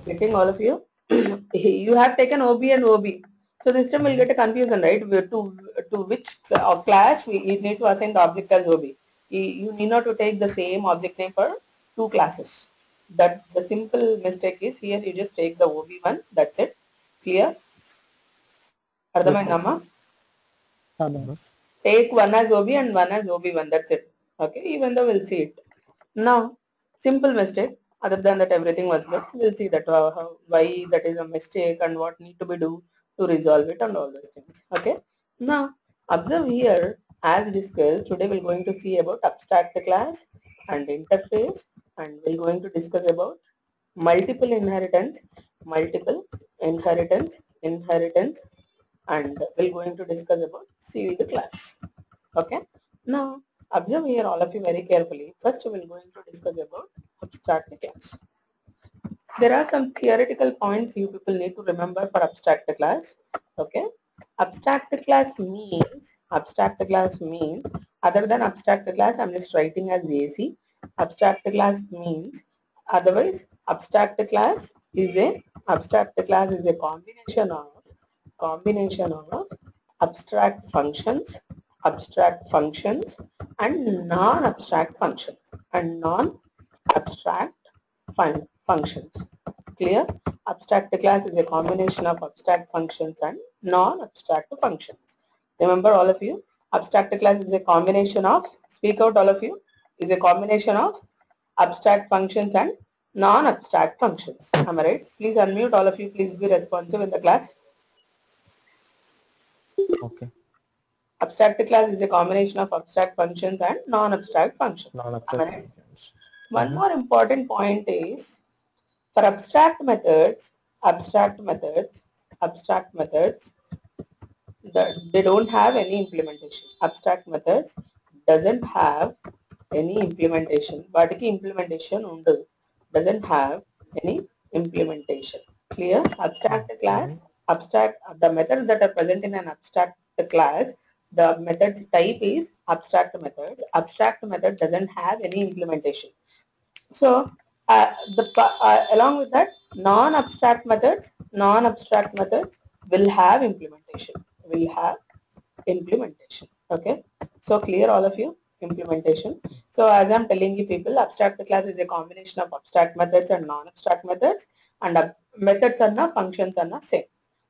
getting all of you? You have taken OB and OB. So this time we'll get a confusion, right? To which class you need to assign the object as OB. You need not to take the same object name for two classes. That the simple mistake is here you just take the OB1, that's it. Clear? Ardhamaindamma? Take one as OB and one as OB1, that's it. Okay, even though we'll see it. Now, simple mistake. Other than that, everything was good. We'll see that why that is a mistake and what need to be do to resolve it and all those things. Okay. Now, observe here, as discussed, today we're going to see about abstract class and interface, and we're going to discuss about multiple inheritance, inheritance, and we're going to discuss about sealed class. Okay. Now, observe here all of you very carefully. First, we're going to discuss about abstract class. There are some theoretical points you people need to remember for abstract class. Okay. Abstract class means, other than abstract class, I'm just writing as AC. Abstract class means, otherwise, abstract class is a combination of abstract functions and non-abstract functions. Clear? Abstract class is a combination of abstract functions and non-abstract functions. Remember all of you, abstract class is a combination of, speak out all of you, is a combination of abstract functions and non-abstract functions. Am I right? Please unmute all of you. Please be responsive in the class. Okay. Abstract class is a combination of abstract functions and non-abstract functions. One more important point is, for abstract methods, they don't have any implementation. Abstract methods doesn't have any implementation. Vaatiki implementation undadu. Doesn't have any implementation. Clear? Abstract class, the methods that are present in an abstract class, the methods type is abstract methods. Abstract method doesn't have any implementation. So along with that, non-abstract methods will have implementation. Okay. So clear all of you? Implementation. So as I'm telling you people, abstract class is a combination of abstract methods and non-abstract methods, and methods are not, functions are not same.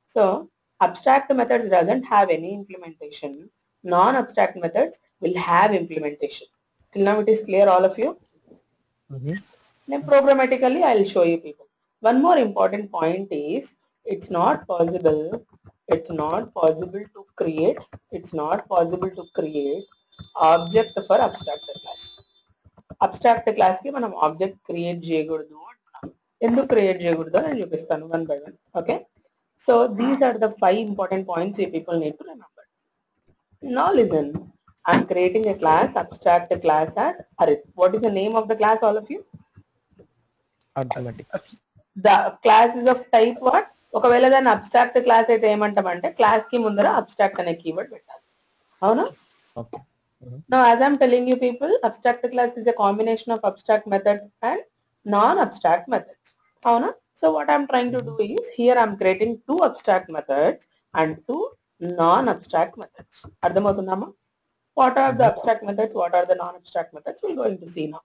So abstract methods doesn't have any implementation. Non-abstract methods will have implementation. Till now it is clear all of you? Then programmatically I'll show you people. One more important point is, it's not possible to create object for abstract class. Abstract class ki manam object create cheyakudadu antunam. Enduku create cheyakudadu ani chupistanu one by one. Okay. So these are the 5 important points you people need to remember. Now listen, I'm creating a class, abstract class as arith. What is the name of the class, all of you? Arithmetic. The class is of type what? ఒకవేళ దాన్ని abstract class అయితే ఏమంటామంటే class కి ముందర abstract అనే keyword పెట్టాలి. అవునా? Okay. Now as I'm telling you people, abstract class is a combination of abstract methods and non-abstract methods. అవునా? So what I'm trying to do is, here I'm creating 2 abstract methods and 2 non-abstract methods. అర్థమవుతుందమ్మా? What are the abstract methods? What are the non-abstract methods? We're going to see now.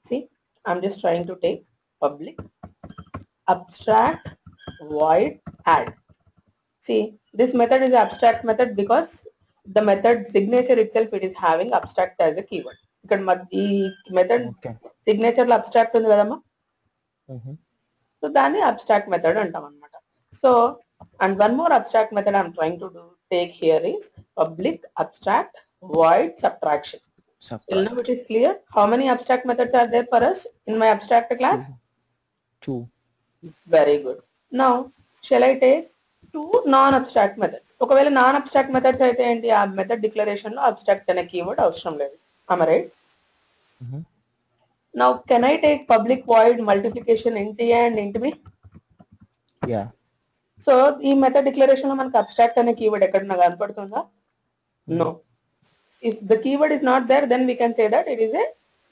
See, I'm just trying to take public abstract void add. See, this method is abstract method because the method signature itself, it is having abstract as a keyword. Ikkada ee method signature lo abstract undi kadamma. So dani abstract method antam annamata. So, and one more abstract method I'm trying to take here is public abstract void subtraction. Till now it is clear. How many abstract methods are there for us in my abstract class? 2. Very good. Now, shall I take 2 non-abstract methods? ఒకవేళ non-abstract methods అయితే ఏంటి, ఆ method declaration లో abstract అనే keyword అవసరం లేదు. Am I right? Now, can I take public void multiplication int a and int b? Yeah. So, ఈ method declaration లో మనకు abstract అనే కీవర్డ్ ఎక్కడన్నా కనపడుతుందా? No. If the keyword is not there, then we can say that it is a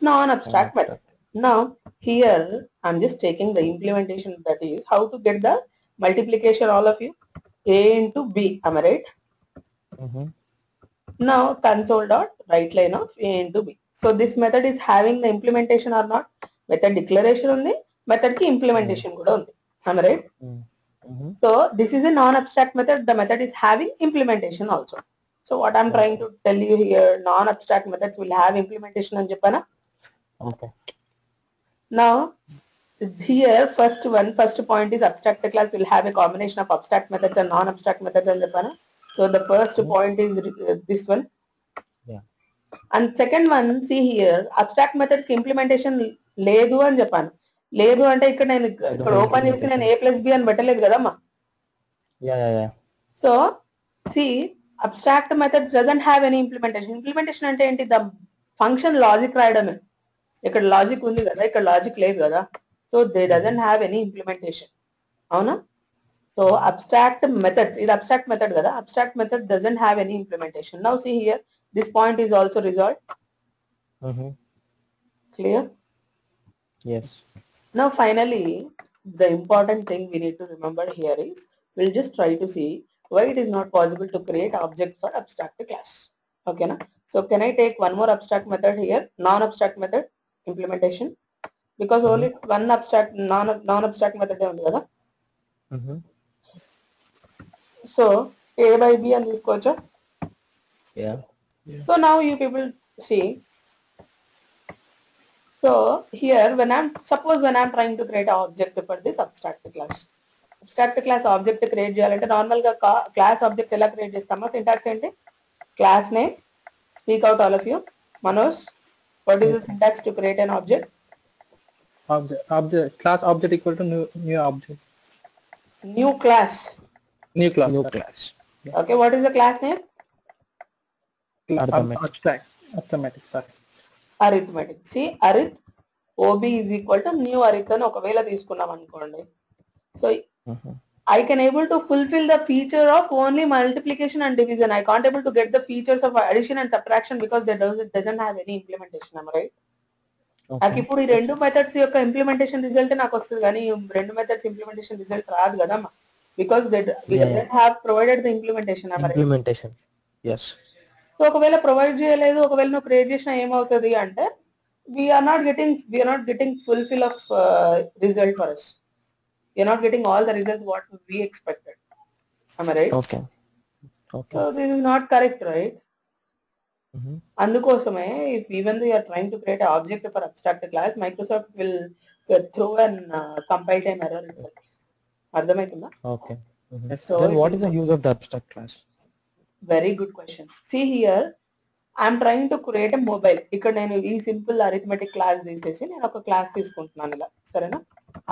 non-abstract method. Now here I'm just taking the implementation, that is how to get the multiplication, all of you, a into b, am I right? Mm-hmm. Now console dot write line of a into b. So this method is having the implementation or not? Method declaration undi, method ki implementation kuda undi, am I right? Mm-hmm. So this is a non-abstract method. The method is having implementation also. So what I'm trying to tell you here, non-abstract methods will have implementation and Japana. Okay. Now here first point is abstract class will have a combination of abstract methods and non-abstract methods and Japana. So the first point is this one. Yeah. And second one, see here, abstract methods ki implementation లేదు అని చెప్పాను. లేదు అంటే ఇక్కడ నేను ఇక్కడ open చేసి నేను a plus b అని పెట్టలేదు కదమ్మా. Yeah. So see, abstract methods doesn't have any implementation. Implementation అంటే ఏంటి? The function logic రాయడమే. ఇక్కడ లాజిక్ ఉంది కదా, ఇక్కడ లాజిక్ లేదు కదా. So they doesn't have any implementation. అవునా? So abstract methods, ఇది abstract method కదా, abstract method doesn't have any implementation. Now see here, this point is also resolved. Mm-hmm. Clear? Yes. Now finally, the important thing we need to remember here is, we'll just try to see why it is not possible to create object for abstract class. Okay na? So can I take one more abstract method here, non-abstract method implementation, because only one abstract non-abstract method undi kada. Mm-hmm. So a by b and this kocha. Yeah. So now you people see, so here when I'm trying to create an object for this abstract class, object create చేయాలంటే normal గా class object ఎలా create చేస్తామా? Syntax ఏంటి? Class name, speak out all of you. Manoj, what is the syntax to create an object? Object class object equal to new object. New class. New class. Okay, what is the class name? Abstract. Arithmetic. Sorry. Arithmetic. See, arith ob is equal to new arith అని ఒకవేళ తీసుకున్నాం అనుకోండి. So I can able to fulfill the feature of only multiplication and division. I can't able to get the features of addition and subtraction because they doesn't have any implementation. Am I right? నాకు ఇప్పుడు ఈ రెండు methods యొక్క implementation result నాకు వస్తుంది, కానీ ఈ రెండు మెథడ్స్ ఇంప్లిమెంటేషన్ రిజల్ట్ రాదు కదమ్మా, because we didn't have provided the implementation. Am I right? Implementation. Yes. So ఒకవేళ ప్రొవైడ్ చేయలేదు, ఒకవేళ నువ్వు క్రియేట్ చేసినా ఏమవుతుంది అంటే, we are not getting fulfill of result for us. We are not getting all the results what we expected. Am I right? Okay. So this is not correct, right? అందుకోసమే if even though you are trying to create an object for abstract class, Microsoft will throw an compile time error itself. అర్థమవుతుందా? Okay. So then what is the use of the abstract class? Very good question. See here, I am trying to create a mobile. ఇక్కడ నేను ఈ simple arithmetic class తీసేసి నేను ఒక class తీసుకుంటున్నాను ఇలా, సరేనా?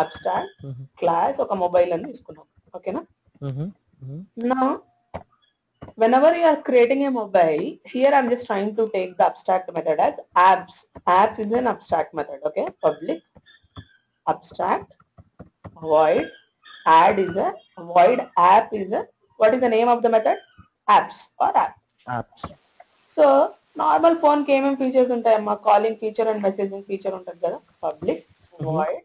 అబ్స్ట్రాక్ట్ క్లాస్ ఒక మొబైల్ అని తీసుకున్నాం, ఓకేనా? Now whenever you are creating a mobile, here I'm just trying to take the abstract method as apps. Apps is an abstract method, okay? Public abstract void add is a void app is a, what is the name of the method? Apps or apps. So normal phone కి ఏమేం features ఉంటాయమ్మా? Calling feature and messaging feature ఉంటుంది కదా. Public void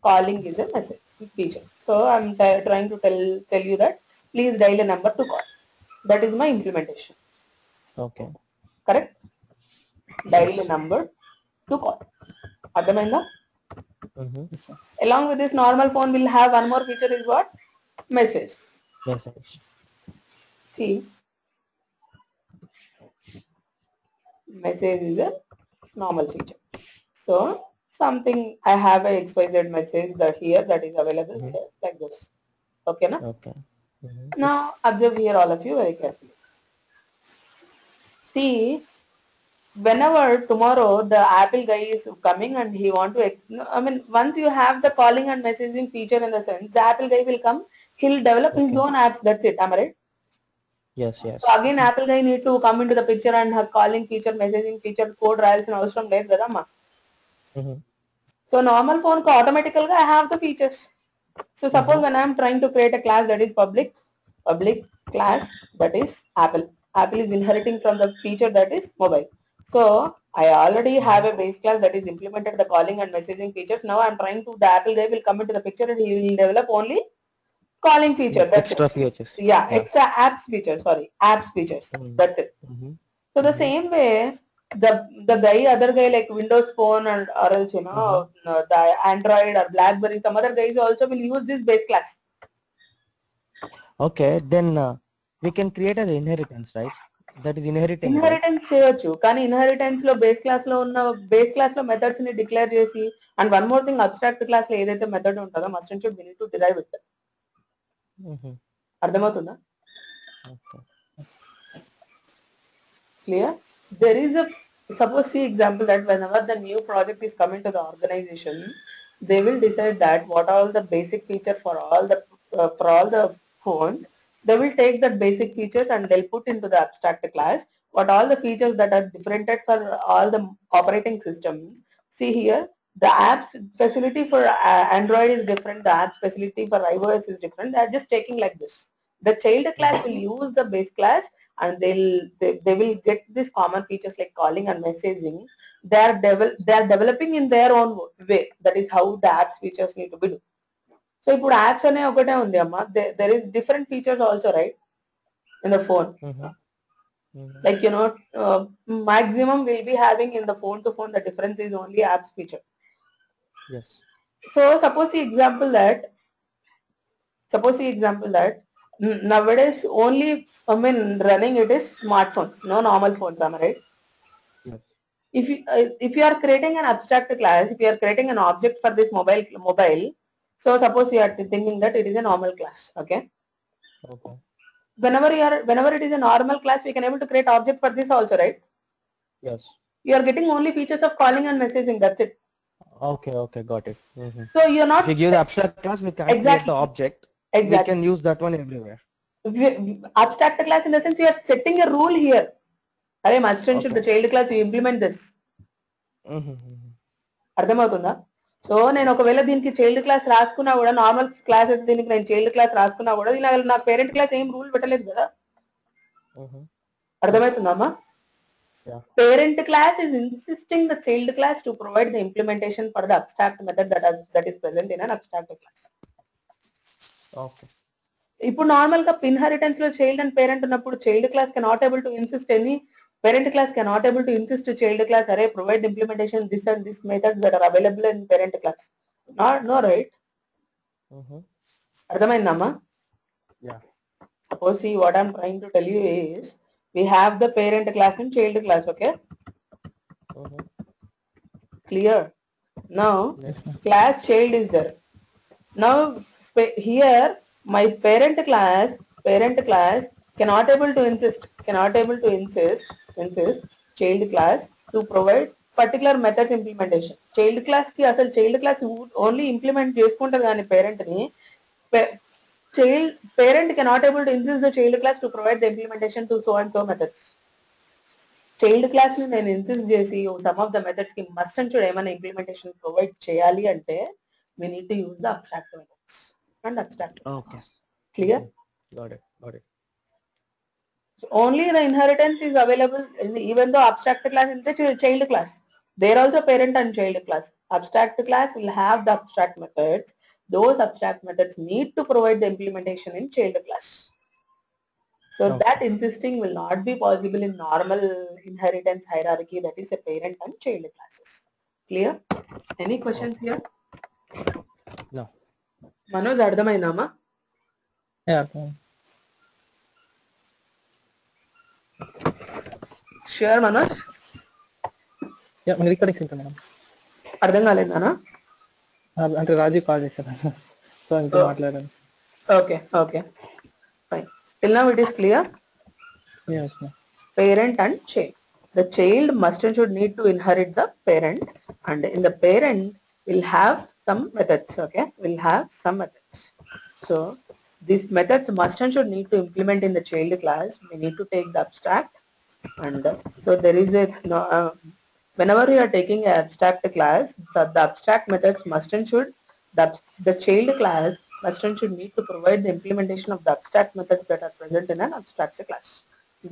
calling is a message feature. So I'm trying to tell you that please dial a number to call. That is my implementation. Okay. Correct? Dial a number to call. అర్థమైందా? Along with this, normal phone will have one more feature is what? Message. See, message is a normal feature. So something, I have a XYZ message that here that is available here like this. Okay na? Okay. Now observe here all of you very carefully. See, whenever tomorrow the Apple guy is coming and he want to, once you have the calling and messaging feature, in the sense the Apple guy will come, he'll develop his own apps. That's it. Am I right? Yes. So again, Apple guy need to come into the picture and have calling feature, messaging feature, code రాయాల్సిన అవసరం లేదు కదమ్మా. So normal phone ko automatically I have the features. So suppose when I am trying to create a class that is public class that is Apple is inheriting from the feature that is mobile. So I already have a base class that is implemented the calling and messaging features. Now I'm trying to, the Apple guy will come into the picture and he will develop only calling feature. That's Extra it. features. Yeah, extra apps features. Sorry, apps features. Mm. That's it. Mm-hmm. So the Mhm. same way, other guy like Windows Phone or else the Android or BlackBerry, some other guys also will use this base class. Okay, then we can create an inheritance, right? That is inheriting, right? Inheritance చేయొచ్చు కానీ inheritance లో base class లో methods ని declare చేసి and one more thing abstract class లో ఏదైతే method ఉంటుందో must and should we need to derive it. Mhm. అర్థమవుతుందా? Okay. Clear? There is a, suppose see example that whenever the new project is coming to the organization, they will decide that what are all the basic feature for all the phones. They will take that basic features and they'll put into the abstract class what all the features that are differentiated for all the operating systems. See here, the apps facility for Android is different, the apps facility for iOS is different. They are just taking like this. The child class will use the base class and they will get these common features like calling and messaging. They are developing in their own way. That is how the apps features need to be done. So ఇప్పుడు apps అనే ఒకటే ఉంది అమ్మా. There is different features also, right, in the phone. Mhm. Mhm. Like maximum we'll be having in the phone to phone, the difference is only apps feature. Yes. So suppose the example that nowadays only running it is smartphones, no normal phones, am I right? Yes. If you are creating an abstract class, if you are creating an object for this mobile, so suppose you are thinking that it is a normal class, okay? Okay. Whenever it is a normal class, we can able to create object for this also, right? Yes. You are getting only features of calling and messaging, that's it. Okay. Okay. Got it. Mhm. So you're not If we give the abstract class, we can't create exactly the object. We exactly can use that one everywhere. abstract class in the sense you are setting a rule here. అరే must and should the Okay. Child class you implement this. Mhm. Mhm. అర్థమవుతుందా? So నేను ఒకవేళ దీనికి child class రాసుకున్నా కూడా, normal class అయితే దీనికి నేను చైల్డ్ క్లాస్ రాసుకున్నా కూడా నాకు పేరెంట్ క్లాస్ ఏం రూల్ పెట్టలేదు కదా. Mhm. అర్థమవుతుందమ్మా? Yeah. Parent class is insisting the child class to provide the implementation for the abstract method that is present in an abstract class. Okay. ఇప్పుడు నార్మల్ గా inheritance లో child and parent ఉన్నప్పుడు child class cannot able to insist any parent class cannot able to insist to child class array provide implementation this and this methods that are available in parent class. No, right? Mhm. అర్థమైందమ్మా? Yeah. Suppose see what I'm trying to tell you is we have the parent class and child class, okay? Mhm. Clear? Now Yes. class child is there. Now here my parent class cannot able to insist child class to provide particular methods implementation. Child class కి అసలు child class only implement చేసుకుంటది కానీ parent ని parent cannot able to insist the child class to provide the implementation to so and so methods. Child class ని నేను insist చేసి some of the methods కి must and should ఏమైనా implementation provide చేయాలి అంటే we need to use the abstract methods and abstract methods. Okay. Clear? Got it. Got it. So only the inheritance is available even though abstract class is the child class. There also parent and child class. Abstract class will have the abstract methods. Those abstract methods need to provide the implementation in child class. So Okay. that insisting will not be possible in normal inheritance hierarchy, that is a parent and child classes. Clear? Any questions here? No. Manoj అర్థమైందమ్మా? Yeah. Sure Manoj? Yeah, మీ recording sync madam. అర్థం కాలేదానా? అంటే రాజు call చేశారు so ఇంకా మాట్లాడాను. Okay, okay, fine. Till now it is clear? Yes, ma'am. Parent and child. The child must and should need to inherit the parent, and in the parent will have some methods, okay? Will have some methods. So these methods must and should need to implement in the child class. We need to take the abstract, and so there is a whenever you are taking an abstract class, the abstract methods must and should the child class must and should need to provide the implementation of the abstract methods that are present in an abstract class.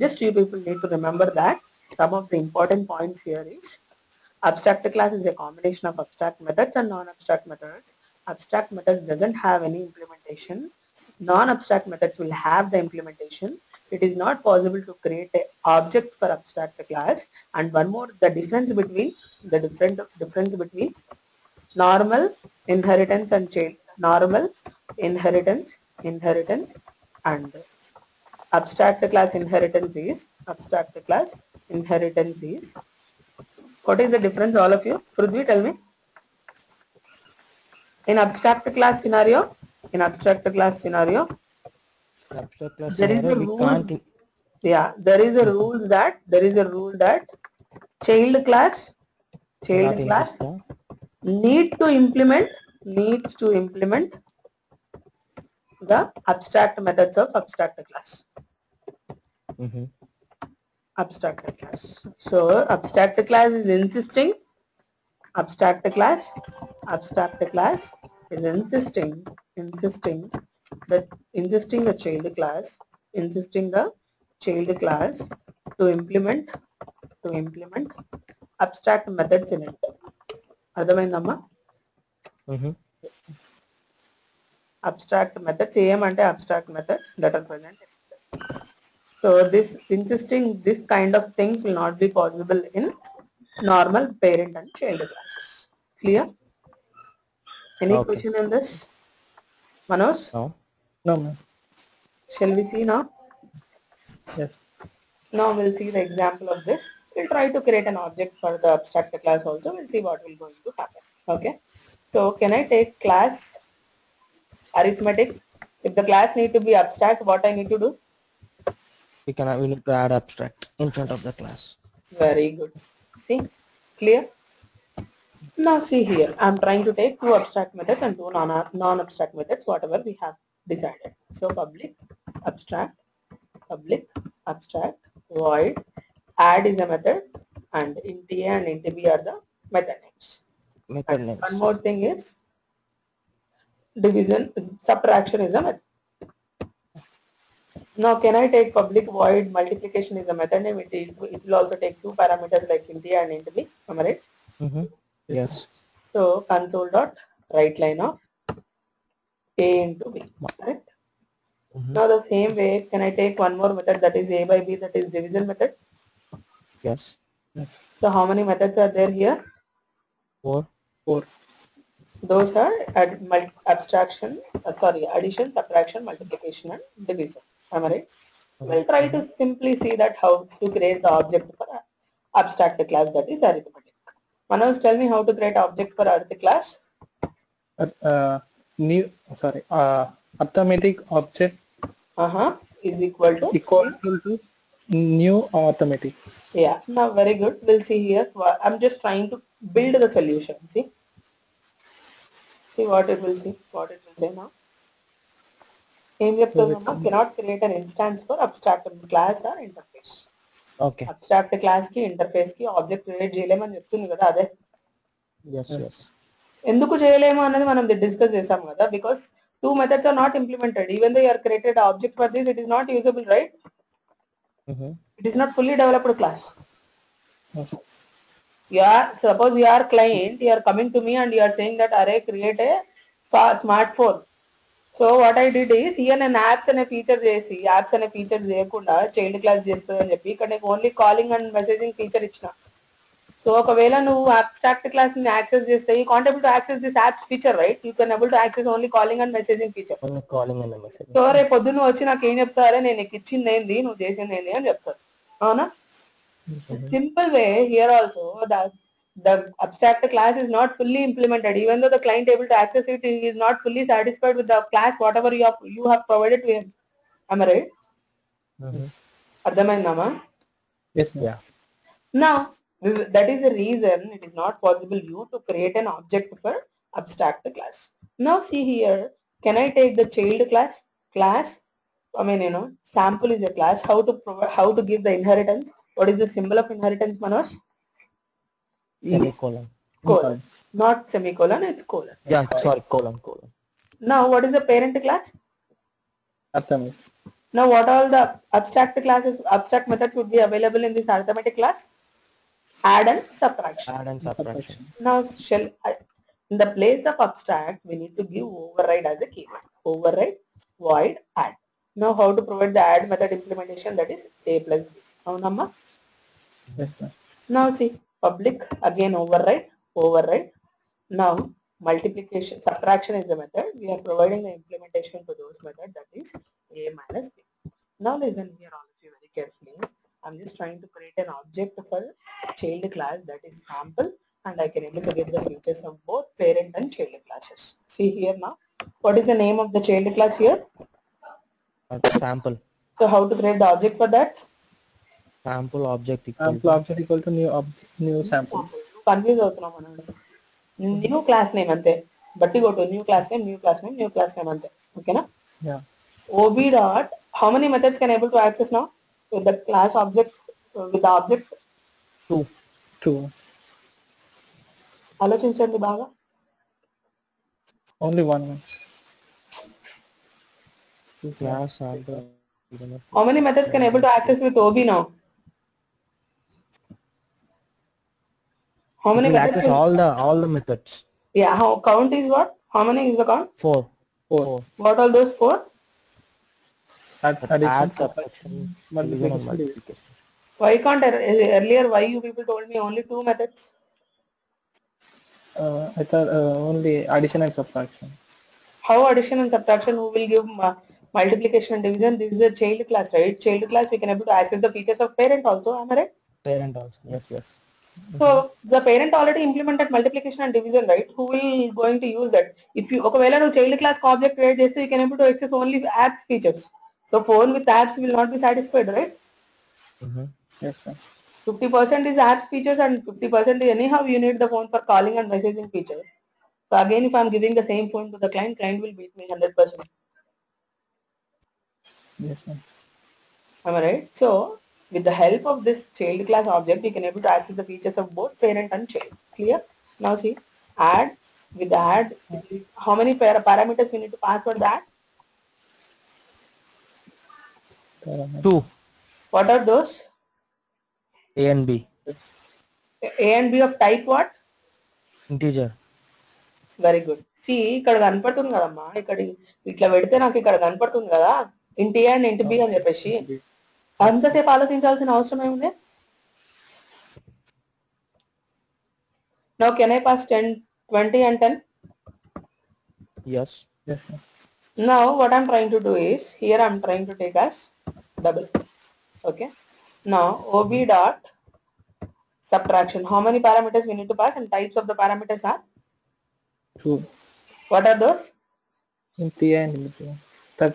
Just you people need to remember that. some of the important points here is abstract class is a combination of abstract methods and non-abstract methods. Abstract methods doesn't have any implementation. Non-abstract methods will have the implementation. It is not possible to create an object for abstract class. And one more, the difference between normal inheritance and chain. Normal inheritance and abstract class inheritance is what is the difference, all of you? Prithvi, tell me. In abstract class scenario, Abstract class there is scenario, a we rule. can't. There is a rule that child class Not insist, needs to implement the abstract methods of abstract class. Abstract class. So abstract class is insisting. Abstract class is insisting the child class to implement abstract methods in it. అర్థమైందమ్మా? Abstract methods ఏమంటే abstract methods that are present. So this insisting this kind of things will not be possible in normal parent and child classes. Clear? Any Okay. question on this? Manoj? No, ma'am. Shall we see now? Yes. Now we'll see the example of this. We'll try to create an object for the abstract class also. We'll see what will going to happen. Okay. So can I take class arithmetic? If the class need to be abstract, what I need to do? We need to add abstract in front of the class. Very good. See? Clear? Now see here. I'm trying to take two abstract methods and two non-abstract methods, whatever we have decided. So public abstract, void, add is a method, and int a and int b are the method names. Method names. One more thing is division, subtraction is a method. Now can I take public void multiplication is a method name? It will also take two parameters like int a and int b. Am I right? Yes. So console dot write line of a into b. Correct? Now the same way, can I take one more method that is a by b, that is division method? Yes. So how many methods are there here? 4. Those are addition, subtraction, multiplication and division. Am I right? We'll try to simply see that how to create the object for abstract class, that is arithmetic. Manoj, tell me how to create object for arithmetic class. Arithmetic object is equal to new arithmetic. Yeah, now very good. We'll see here. I'm just trying to build the solution. See what it will say now. Cannot create an instance for abstract class or interface. Okay. Abstract class ki interface ki object create చేయలేమని చెప్తుంది కదా అదే. Yes. ఎందుకు చేయలేము అన్నది మనం discuss చేసాం కదా, because two methods are not implemented. Even though you are created an object for this, it is not usable, right? It is not fully developed class. Suppose you are client, you are coming to me and you are saying that array create a smartphone. So what I did is here an apps and a feature చేయకుండా child class చేస్తుందని చెప్పి ఇక్కడ నీకు only calling and messaging feature ఇచ్చిన. So ఒకవేళ నువ్వు abstract class ని access చేస్తే you can't able to access this apps feature, right? You can able to access only calling and messaging feature. So రేపు పొద్దున్న వచ్చి నాకు ఏం చెప్తారే, నేను నీకు ఇచ్చింది ఏంది, నువ్వు చేసింది ఏంది అని చెప్తారు. అవునా? Simple way here also, the abstract class is not fully implemented. Even though the client able to access it, he is not fully satisfied with the class whatever you have provided to him. Am I right? అర్థమైందమ్మా? Yes, yeah. Now that is the reason it is not possible you to create an object for abstract class. Now see here, can I take the child class? Sample is a class. How to give the inheritance? What is the symbol of inheritance, Manoj? Semicolon. Colon. Not semicolon, it's colon. Yeah, sorry, colon. Now what is the parent class? Arithmetic. Now what all the abstract methods would be available in this arithmetic class? Add and subtraction. Add and subtraction. Now in the place of abstract, we need to give override as a keyword. Override, void, add. Now how to provide the add method implementation, that is a plus b. Now Namma? Yes, ma'am. Now see, public, again override. Now multiplication, subtraction is the method. We are providing the implementation for those methods, that is a minus b. Now listen here all of you very carefully. I'm just trying to create an object for child class, that is sample, and I can able to get the features of both parent and child classes. See here now. What is the name of the child class here? Sample. So how to create the object for that? Sample object equal Sample to object equal to new sample. Confuse అవుతున్నాం మనం. New class name ante. But you go to new class name ante. Okay na? Yeah. OB dot, how many methods can able to access now with the class object, with the object? 2. ఆలోచించండి బాగా. Only one. class sample. How many methods can able to access with OB now? How many It will methods? access all the methods. Yeah, how count is what? How many is the count? 4. 4. What are those 4? Addition, Add, subtraction, division and multiplication. Why can't earlier why you people told me only 2 methods? I thought only addition and subtraction. How addition and subtraction? Who will give multiplication and division? This is a child class, right? Child class, we can able to access the features of parent also. Am I right? Parent also. Yes. So the parent already implemented multiplication and division, right? Who will going to use that? If you ఒకవేళ నువ్వు child class object create చేస్తే you can able to access only apps features. So phone with apps will not be satisfied, right? Yes, sir. 50% is apps features and 50% is anyhow you need the phone for calling and messaging features. So again, if I'm giving the same phone to the client will beat me 100%. Yes, ma'am. Am I right? So with the help of this child class object, you can able to access the features of both parent and child. Clear? Now see, add, with the add, how many parameters we need to pass for that? 2. What are those? A and B. A and B of type what? Integer. Very good. C ఇక్కడ కనపడుతుంది కదమ్మా, ఇక్కడ ఇట్లా పెడితే నాకు ఇక్కడ కనపడుతుంది కదా ఇంటి ఏ అండ్ ఇంటి బి అని చెప్పేసి. అంతసేపు ఆలోచించాల్సిన అవసరం ఏముంది? Now can I pass 10, 20 and 10? Yes. Yes, ma'am. Now what I'm trying to do is, here I'm trying to take as double. Okay. Now OB dot subtraction. How many parameters we need to pass and types of the parameters are? 2. What are those? Int A and int B. That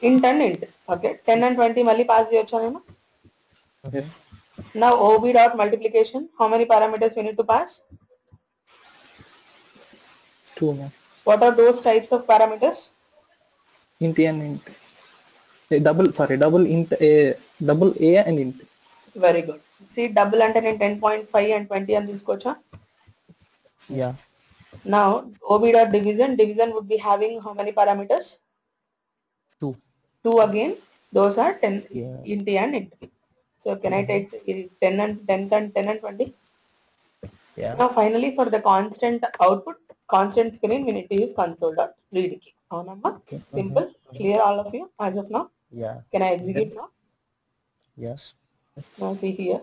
Int and int. Okay. 10 and 20 మళ్ళీ pass చేయొచ్చా నేను? yes. Now OB dot multiplication. How many parameters we need to pass? 2, ma'am. What are those types of parameters? Int A and int. Double int A, double A and int. Very good. See, double అంటే నేను 10.5 and 20 అని తీసుకోవచ్చా? Yeah. Now OB dot division would be having how many parameters? 2. 2 again. Those are 10 Yeah. int A and int B. So can I take 10 and 20? Yeah. Now finally for the constant output, constant screen, we need to use console dot read key. Avunamma? Okay. Simple. Clear all of you as of now? Yeah. Can I execute now? Yes. Now see here.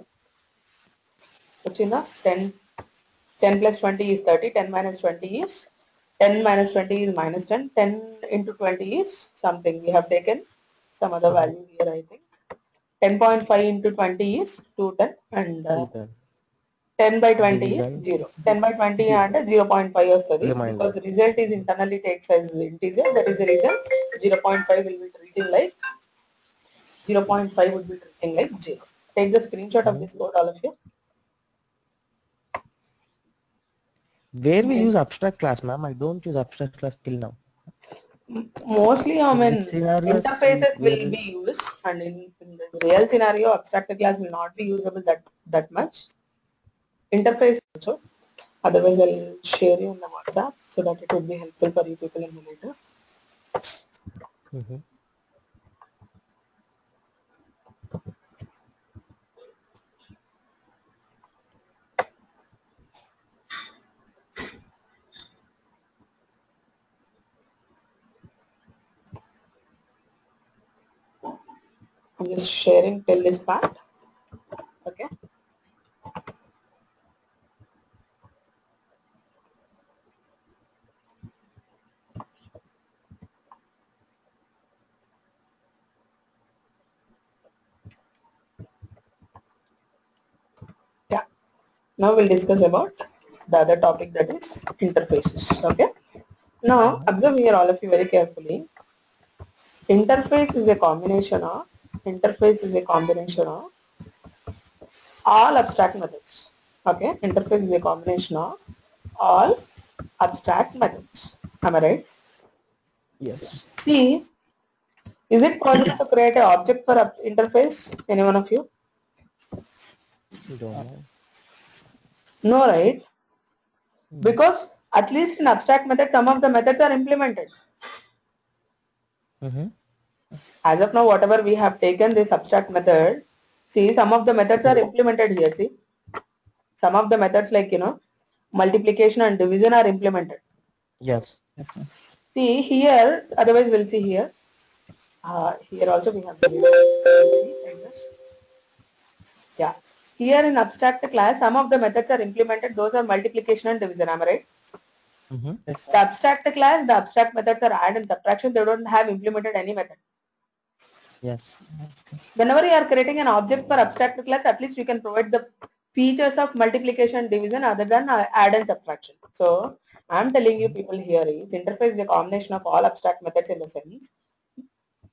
Ochina 10 plus 20 is 30. 10 minus 20 is 10 minus 20 is minus 10. 10 into 20 is something. We have taken some other value here, I think. 10.5 into 20 is 210 and 10 by 20 Division. is 0. 10 by 20 and 0.5 వస్తుంది. Reminder. Because the result is internally takes as integer. That is the reason 0.5 will be treating like 0.5 would be treating like 0. Take the screenshot of this code, all of you. Where we use abstract class, ma'am? I don't use abstract class till now. Mostly, I mean, Which scenarios interfaces will will- be used, and in the real scenario, abstract class will not be usable that much. Interface also. Otherwise, I'll share you in the WhatsApp so that it would be helpful for you people in the later. I'm just sharing till this part. Okay. Yeah. Now we'll discuss about the other topic, that is interfaces. Okay. Now observe here all of you very carefully. Interface is a combination of all abstract methods. Okay, interface is a combination of all abstract methods. Am I right? Yes. See, is it possible to create an object for interface? Any one of you? Don't know. No, right? Because at least in abstract method, some of the methods are implemented. Mm-hmm. As of now, whatever we have taken this abstract method, see, some of the methods are implemented here. See, some of the methods like, multiplication and division are implemented. Yes. Yes, ma'am. See here, otherwise we'll see here. Here also we have division. We'll see like this. Yeah. Here in abstract class, some of the methods are implemented. Those are multiplication and division. Am I right? Mm-hmm. Yes, The abstract class, the abstract methods are add and subtraction. They don't have implemented any method. Yes. Whenever you are creating an object for abstract class, at least you can provide the features of multiplication and division other than add and subtraction. So I'm telling you people here is interface is a combination of all abstract methods in the sense.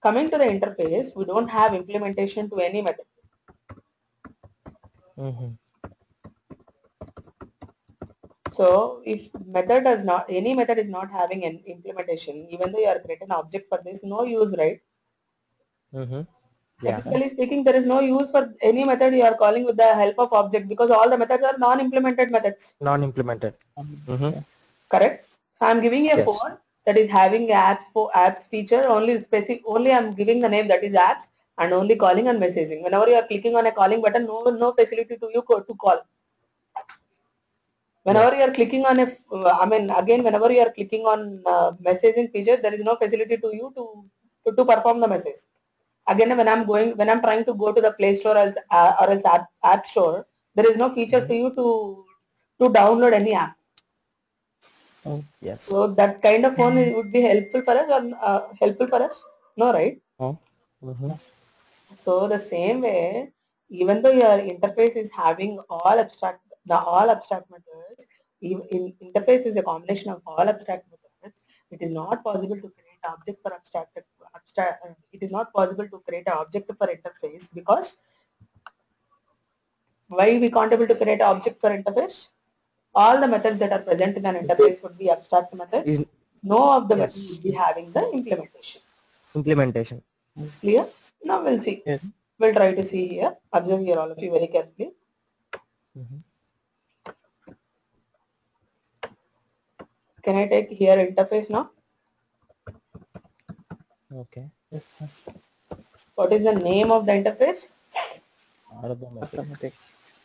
Coming to the interface, we don't have implementation to any method. Mm-hmm. So if any method is not having an implementation, even though you are creating an object for this, no use, right? Mm-hmm. Yeah. Technically speaking, there is no use for any method you are calling with the help of object because all the methods are non-implemented methods. Non-implemented. Mm-hmm. yeah. Correct? So I'm giving a Yes. phone that is having apps feature only I'm giving the name that is apps and only calling and messaging. Whenever you are clicking on a calling button, no facility to you to call. Whenever Yes. you are clicking on whenever you are clicking on messaging feature, there is no facility to you to perform the message. Again, when I'm trying to go to the Play Store or else app Store, there is no feature to you to download any app. Oh, Yes. So that kind of phone would be helpful for us or helpful for us? No, right? Oh. Mm-hmm. So the same way, even though your interface is having all abstract methods, interface is a combination of all abstract methods. It is not possible to create object for it is not possible to create an object for interface because why we can't able to create an object for interface? All the methods that are present in an interface would be abstract methods. Is No of the methods yes. would be having the implementation. Implementation. Clear? Now we'll see. yes. We'll try to see here. Observe here all of you very carefully. Mm-hmm. Can I take here interface now? Okay. Yes, ma'am. What is the name of the interface? Arithmetic. Arithmetic.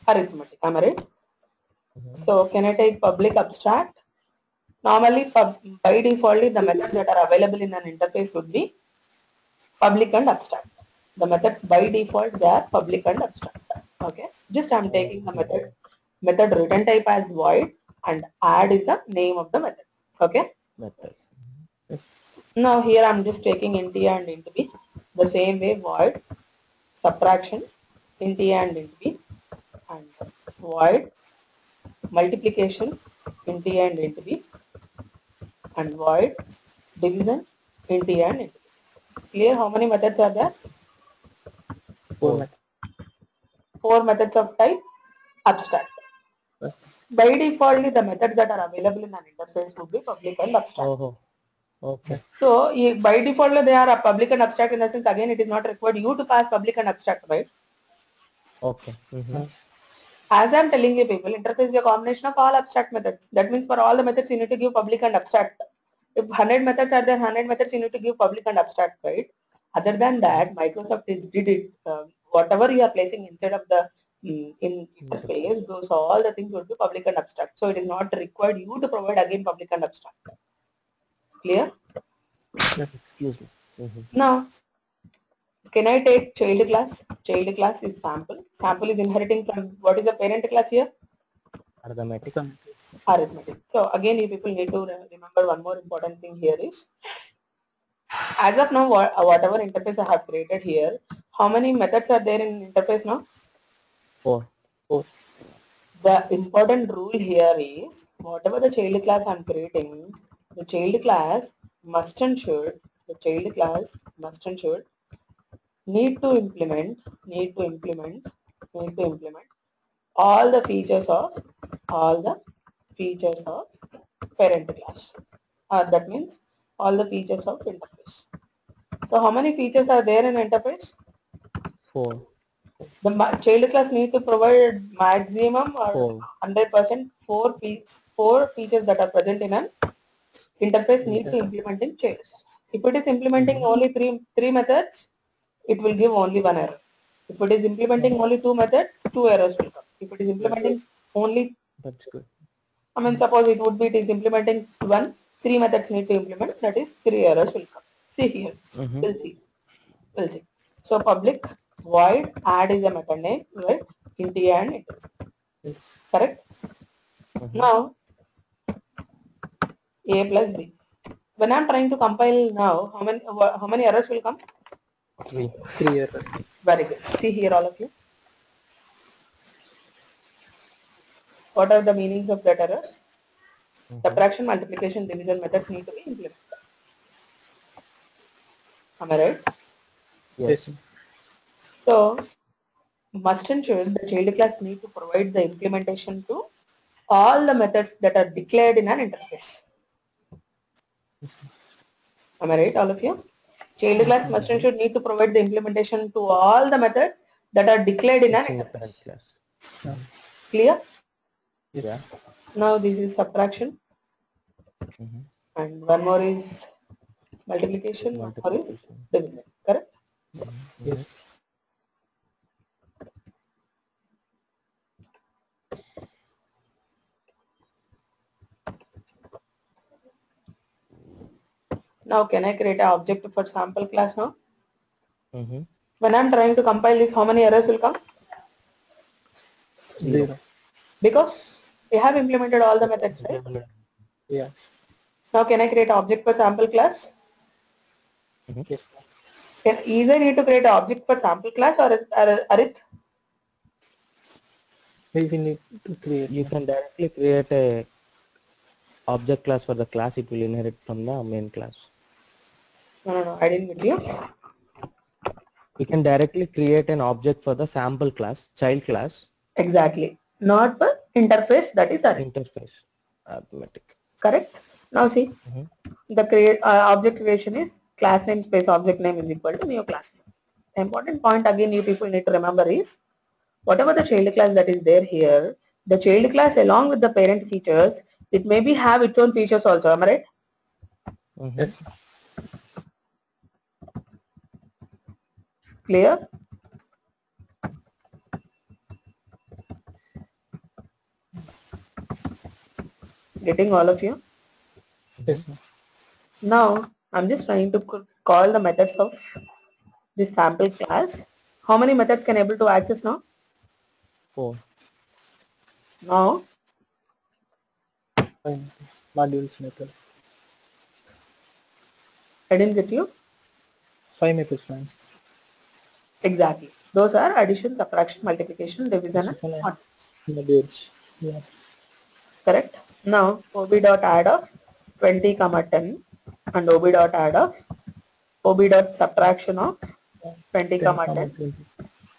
Arithmetic. Am I right? Mm-hmm. So can I take public abstract? Normally, by default, the methods that are available in an interface would be public and abstract. The methods by default they are public and abstract. Okay. Just I'm taking the method return type as void and add is the name of the method. Okay. Method. Yes. Now here I'm just taking int a and int b. The same way void subtraction int a and int b and void multiplication int a and int b and void division int a and int b. Clear how many methods are there? Four 4. methods. 4 methods of type abstract. Yes. By default, the methods that are available in an interface would be public and abstract. Oh. Okay. So by default, they are public and abstract in the sense again it is not required you to pass public and abstract, right? Okay. Mm-hmm. As I'm telling you people, interface is a combination of all abstract methods. That means for all the methods you need to give public and abstract. If 100 methods are there, 100 methods you need to give public and abstract, right? Other than that, Microsoft did it. Whatever you are placing inside of the in interface, those all the things will be public and abstract. So it is not required you to provide again public and abstract. Clear? Excuse me. Mm-hmm. Now, Can I take child class? Child class is sample. Sample is inheriting from what is the parent class here? Arithmetic. Arithmetic. So again, you people need to remember one more important thing here is, as of now, whatever interface I have created here, how many methods are there in interface now? 4. The important rule here is, whatever the child class I'm creating, the child class must and should, the child class must and should need to implement all the features of parent class. That means all the features of interface. So how many features are there in interface? 4. The child class need to provide maximum or 4. 100% four features that are present in an interface need to implement in child class. If it is implementing only three methods, it will give only one error. If it is implementing only two methods, two errors will come. If it is implementing only, That's good. I mean, suppose it would be it is implementing three methods need to implement, that is three errors will come. See here, we'll see. So public void add is a method name, right? Int A and int B. Correct? Now A plus B. When I'm trying to compile now, how many errors will come? 3. 3 errors. Very good. See here, all of you. What are the meanings of that errors? Subtraction, multiplication, division methods need to be implemented. Am I right? Yes. So must and should the child class need to provide the implementation to all the methods that are declared in an interface. Am I right, all of you? Child class must and should need to provide the implementation to all the methods that are declared in an It's in the interface. parent class. Clear? Yeah. Now this is subtraction, and one more is multiplication, one more is division. Correct? Yes. Now can I create an object for sample class now? Mm-hmm. When I'm trying to compile this, how many errors will come? 0. Because we have implemented all the methods, right? Yeah. Now can I create an object for sample class? Yes. Either need to create an object for sample class or arith? We need to create. You can directly create a object class for the class. It will inherit from the main class. No, I didn't get you. We can directly create an object for the sample class, child class. Exactly. Not for interface, that is arith. Interface. Arithmetic. Correct? Now see, the object creation is class name space object name is equal to new class name. The important point again you people need to remember is, whatever the child class that is there here, the child class along with the parent features, it may be have its own features also. Am I right? Yes. Clear? Getting all of you? Yes. Now I'm just trying to call the methods of this sample class. How many methods can able to access now? 4. Now Fine. Modules method. I didn't get you. 5 methods, man. Exactly. Those are addition, subtraction, multiplication, division, and modules. Modules. Yeah. Correct. Now ob dot add of 20 comma 10 and ob dot add of ob dot subtraction of 20 comma 10 20.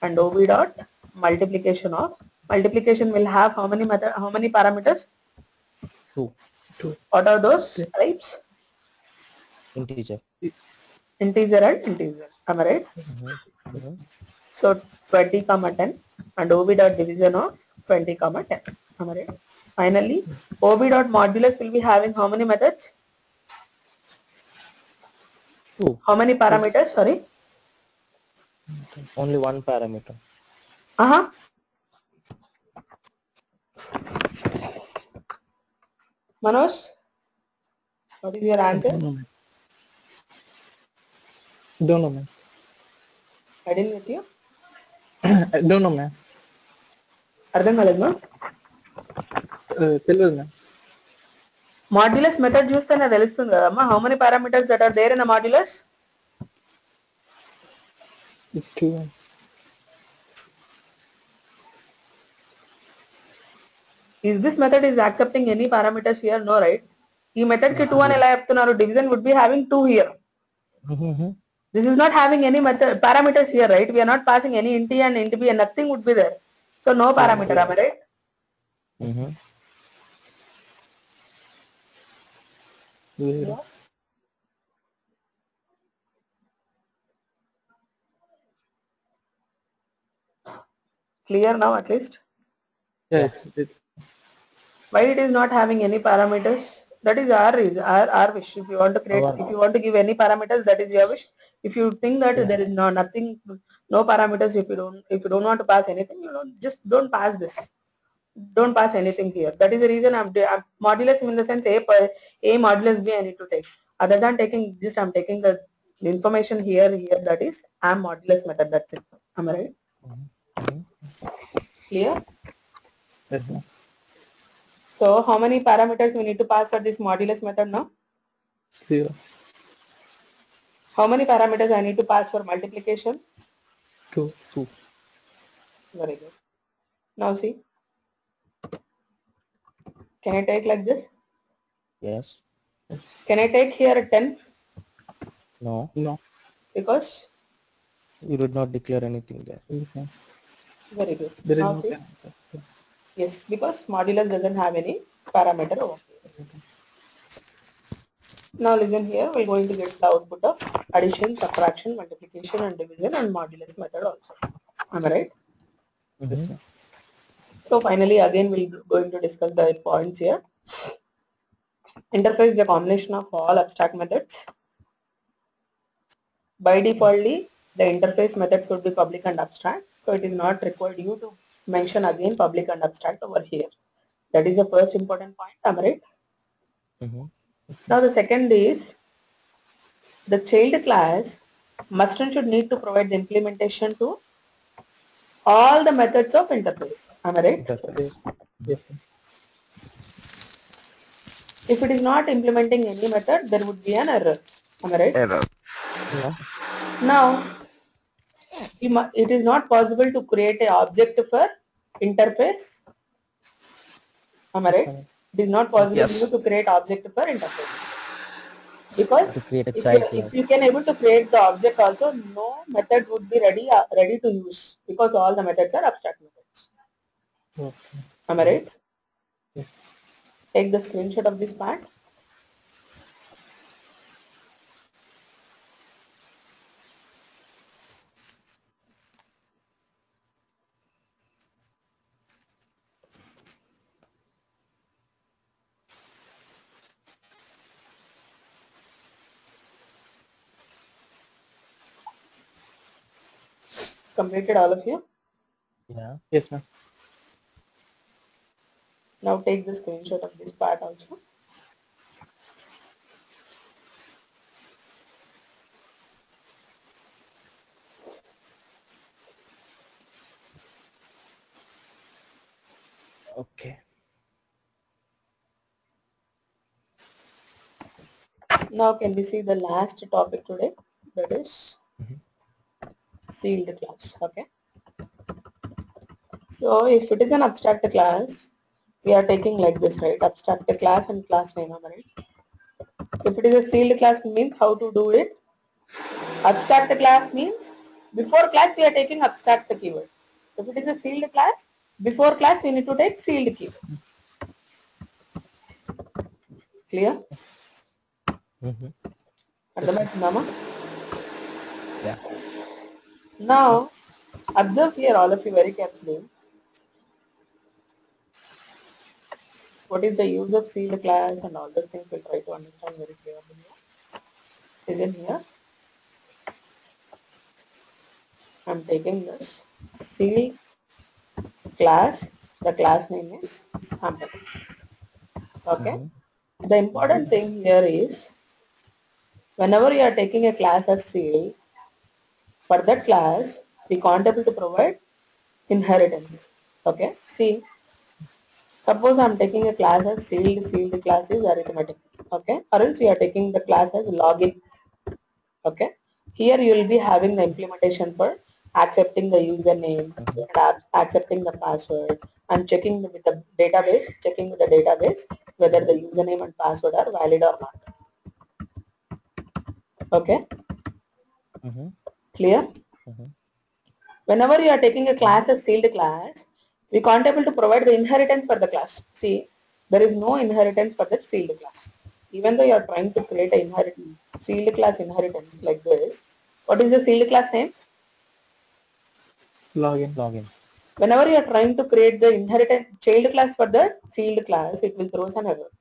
and ob dot multiplication will have how many parameters? 2. 2. What are those types? Integer. Integer and integer. Am I right? So 20 comma 10 and ob dot division of 20 comma 10. Am I right? Finally, ob dot modulus will be having how many methods? 2. How many parameters? Sorry. Only one parameter. Manoj, what is your answer? Don't know, man. I didn't get you. I don't know, ma'am. అర్థం కాలేదు మా తెలియదు ma'am. Modulus method చూస్తేనే తెలుస్తుంది కదమ్మా. How many parameters that are there in the modulus? Is this method is accepting any parameters here? No, right? ఈ method కి 2 అని ఎలా చెప్తున్నారు? Division would be having 2 here. This is not having any method parameters here, right? We are not passing any int a and int b and nothing would be there. So no parameter, am I right? Zero. Clear now at least? Yes. Why it is not having any parameters? That is our reason, our wish. If you want to create, if you want to give any parameters, that is your wish. If you think that there is nothing, no parameters, if you don't want to pass anything, you don't pass this. Don't pass anything here. That is the reason I'm modulus in the sense a modulus b I need to take. Other than taking just I'm taking the information here. That is am modulus method. That's it. Am I right? Clear? Yes, ma'am. So how many parameters we need to pass for this modulus method now? 0. How many parameters I need to pass for multiplication? 2. Very good. Now see. Can I take like this? Yes. Can I take here a 10? No. No. Because? You did not declare anything there. Okay. Very good. There is Now no see. parameter. Yes, because modulus doesn't have any parameter over here. Now listen here, we're going to get the output of addition, subtraction, multiplication and division and modulus method also. Am I right? Yes, ma'am. So finally again we're going to discuss the points here. Interface is a combination of all abstract methods. By defaultly, the interface methods would be public and abstract. So it is not required you to mention again public and abstract over here. That is the first important point. Am I right? Now the second is the child class must and should need to provide the implementation to all the methods of interface. Am I right? Yes, sir. If it is not implementing any method, there would be an error. Am I right? Error. Yeah. Now, it is not possible to create an object for interface. Am I right? It is not possible Yes. to create object for interface. Because To create a child if class. you can able to create the object also, no method would be ready to use because all the methods are abstract methods. Okay. Am I right? Yes. Take the screenshot of this part. Completed all of you? Yeah. Yes, ma'am. Now take the screenshot of this part also. Okay. Now can we see the last topic today? That is sealed class. Okay. So if it is an abstract class, we are taking like this, right? Abstract class and class name, right? If it is a sealed class, means how to do it? Abstract class means before class we are taking abstract keyword. If it is a sealed class, before class we need to take sealed keyword. Clear? అర్థమవుతుందమ్మా? Yeah. Now observe here all of you very carefully. What is the use of sealed class and all those things we'll try to understand very clearly here. Isn't here? I'm taking this sealed class. The class name is sample. Okay. The important thing here is whenever you are taking a class as sealed, For that class, we can't able to provide inheritance. Okay, see, suppose I'm taking a class as sealed class is arithmetic. Okay, or else we are taking the class as login. Okay, here you will be having the implementation for accepting the username, accepting the password, and checking with the database whether the username and password are valid or not. Okay, Mm-hmm. clear? Mm-hmm. Whenever you are taking a class as sealed class, we can't able to provide the inheritance for the class. See, there is no inheritance for that sealed class. Even though you are trying to create a sealed class inheritance like this, what is the sealed class name? Login. Login. Whenever you are trying to create the inheritance child class for the sealed class, it will throw an error.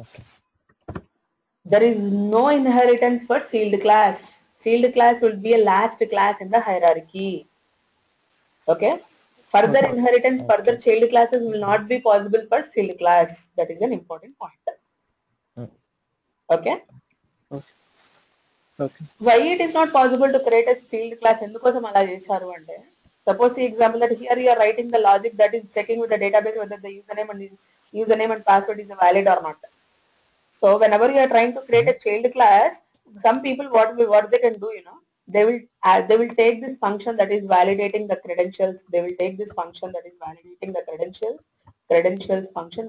Okay. There is no inheritance for sealed class. Sealed class will be a last class in the hierarchy. Okay. Further Okay. inheritance, further Okay. child classes will not be possible for sealed class. That is an important point. Mm. Okay. Okay. Okay. Why it is not possible to create a field class? ఎందుకోసం అలా చేశారు అంటే, suppose the example that here you are writing the logic that is checking with the database whether the username and password is valid or not. So whenever you are trying to create a child class, some people what they can do, they will take this function that is validating the credentials. They will take this function that is validating the credentials function,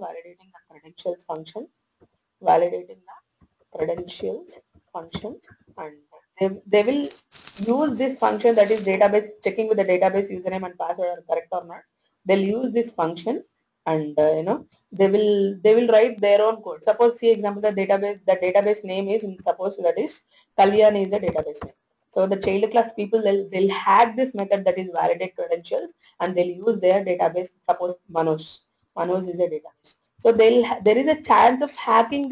validating the credentials functions, and they will use this function that is database checking with the database username and password are correct or not. They'll use this function, and they will write their own code. Suppose, see example, the database name is, suppose that is Kalyan is the database name. So the child class people, they'll hack this method that is validate credentials, and they'll use their database. Suppose Manoj is a database. So there is a chance of hacking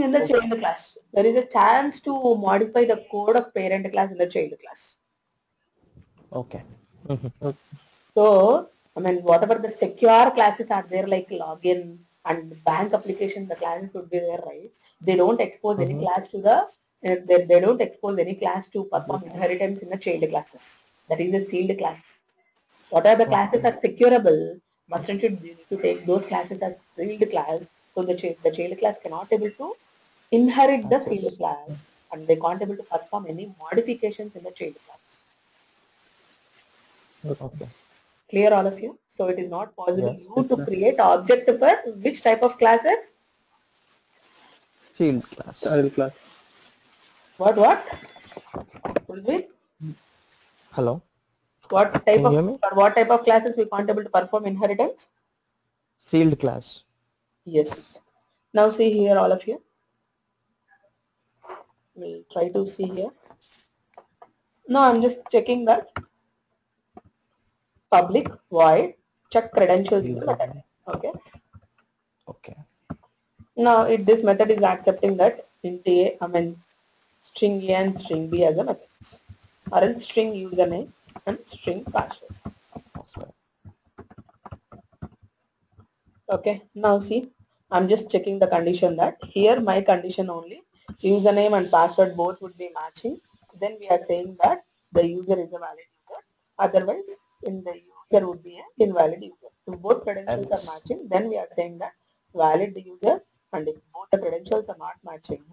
in the child class. There is a chance to modify the code of parent class in the child class. Okay. Mm-hmm. Okay. So, I mean, whatever the secure classes are there, like login and bank application, the classes would be there, right? They don't expose any class to they don't expose any class to perform inheritance in the child classes. That is a sealed class. What are the classes Okay. are securable? Mustn't you need to take those classes as sealed class, so the child class cannot able to inherit the sealed Access. class, and they can't able to perform any modifications in the child class. Okay. Okay. Clear, all of you? So it is not possible Yes. you Yes, to sir. create object for which type of classes? Field class. Child class. What? Ulvi? Hello. What Can type you of hear me? for what type of classes we can't able to perform inheritance? Field class. Yes. Now see here, all of you. We'll try to see here. No, I'm just checking that public void check credentials is the method. Username. Okay. Okay. Now this method is accepting that int a, string a and string b as a methods, or else string username and string password. Password. Okay. Now see, I'm just checking the condition that here my condition only username and password both would be matching. Then we are saying that the user is a valid user. Otherwise, in the user would be an invalid user. If both credentials are Else. matching, then we are saying that valid the user, and if both the credentials are not matching,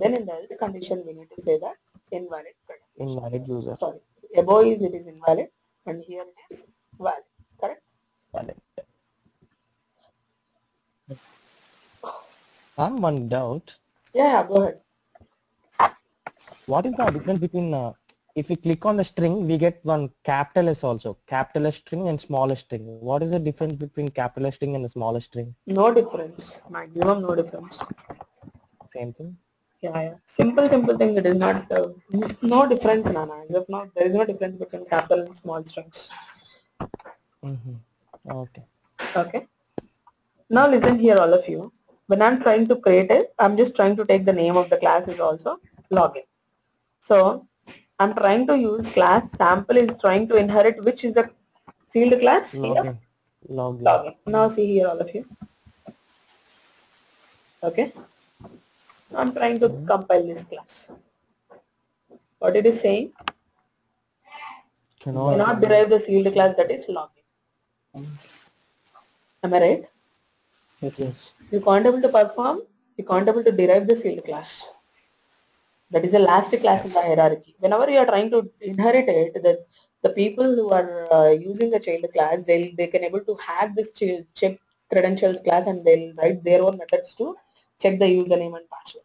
then in the else condition we need to say that invalid credentials. Invalid user. Sorry, above is it is invalid, and here it is valid. Correct? Valid. I have one doubt. Yeah, go ahead. What is the difference between if we click on the string, we get one capital S also, capital S string and small s string. What is the difference between capital S string and the small s string? No difference. Maximum no difference. Same thing. Yeah. Simple thing. It is not no difference, Nana. As of now, there is no difference between capital and small strings. Mm-hmm. Okay. Okay. Now listen here, all of you. When I'm trying to create it, I'm just trying to take the name of the class is also login. So I'm trying to use class sample is trying to inherit which is a sealed class here. Login. Login. Login. Now see here, all of you. Okay. I'm trying to Mm-hmm. compile this class. What it is saying? Cannot derive the sealed class that is login. Am I right? Yes. Yes. You can't able to perform, you can't able to derive the sealed class. That is the last class in the hierarchy. Whenever you are trying to inherit it, the people who are using the child class, they can able to hack this check credentials class, and they'll write their own methods to check the username and password.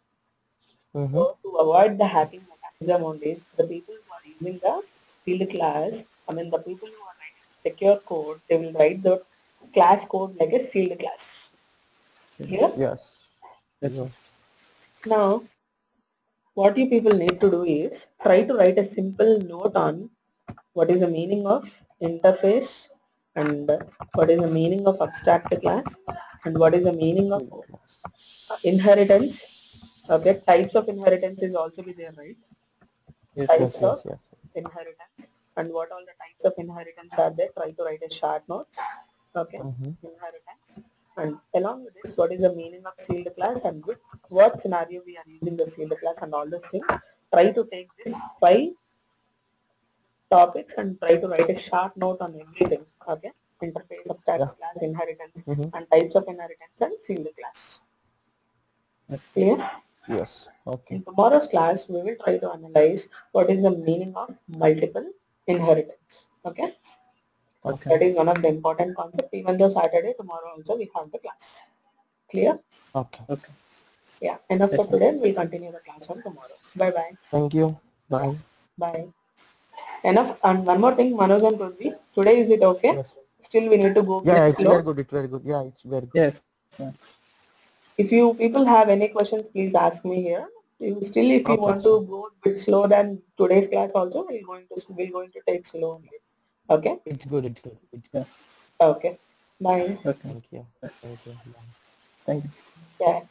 So to avoid the hacking mechanism only, the people who are using the field class, I mean the people who are writing secure code, they will write the class code like a sealed class. Clear? Yes. Yes. Yes. Now, what you people need to do is try to write a simple note on what is the meaning of interface, and what is the meaning of abstract class, and what is the meaning of inheritance. Okay, types of inheritance is also be there, right? Yes. Types Yes. of Yes. inheritance, and what all the types of inheritance are there. Try to write a short notes. Okay, inheritance, and along with this, what is the meaning of sealed class, and with what scenario we are using the sealed class, and all those things. Try to take this 5 topics and try to write a short note on everything. Okay, interface, abstract Yeah. class, inheritance, and types of inheritance, and sealed class. Yes. Clear? Yes. Okay. In tomorrow's class, we will try to analyze what is the meaning of multiple inheritance. Okay, Okay. that is one of the important concepts. Even though Saturday, tomorrow also we have the class. Clear? Okay. Okay. Yeah. Enough Yes, for today. We'll continue the class on tomorrow. Bye bye. Thank you. Bye. Bye. Enough. And one more thing, Manoj and Purvi. Today is it okay? Yes. Still, we need to go Yeah, bit it's very slow. good. It's very good. Yeah, it's very good. Yes. Yeah. If you people have any questions, please ask me here. Still, if you Okay. want to go a bit slow than today's class, also we're going to take slow only. Okay. It's good. It's good. It's good. Yeah. Okay. Bye. Okay. Thank you. Thank you. Bye. Thank you. Yeah.